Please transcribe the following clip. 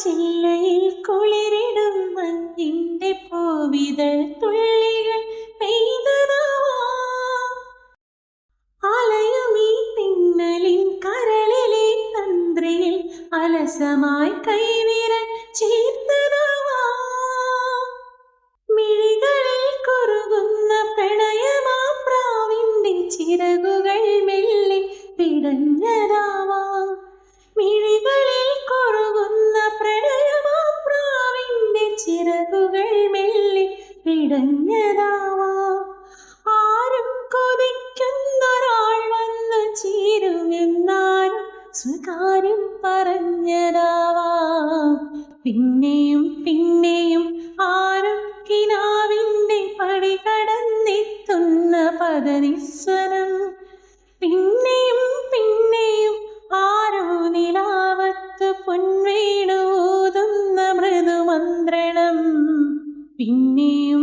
ചില്ലയിൽ കുളിരിടും മഞ്ഞിന്റെ പൂവിതൾ തുള്ളികൾ പെയ്തതാവാം. അലയുമീ തിന്നലിൻ കരളിലെ തന്ത്രിയിൽ അലസമായി കൈവിരൽ ചേർത്തതാവാം. മിഴികളിൽ കുറുകുന്ന പ്രണയമാ പ്രാവിന്റെ ചിറകുകൾ മെല്ലെ പിടഞ്ഞതാവാം. മിഴികളിൽ കുറുകുന്ന പ്രണയമാ പ്രാവിന്റെ ചിറകുകൾ മെല്ലെ പിടഞ്ഞതാവാം. ആരും കൊതിക്കുന്നൊരാൾ വന്നു ചേരുമെന്നാരും സ്വകാര്യം പറഞ്ഞതാവാം. പിന്നെയും പിന്നെയും ആരും കിനാവിന്റെ പടി കടന്നെത്തുന്ന പദനിസ്വരം. പിന്നെയും പിന്നെയും ആരോ നിലാവത്ത് പൊൻവേണൂതുന്ന മൃദുമന്ത്രണം. പിന്നെയും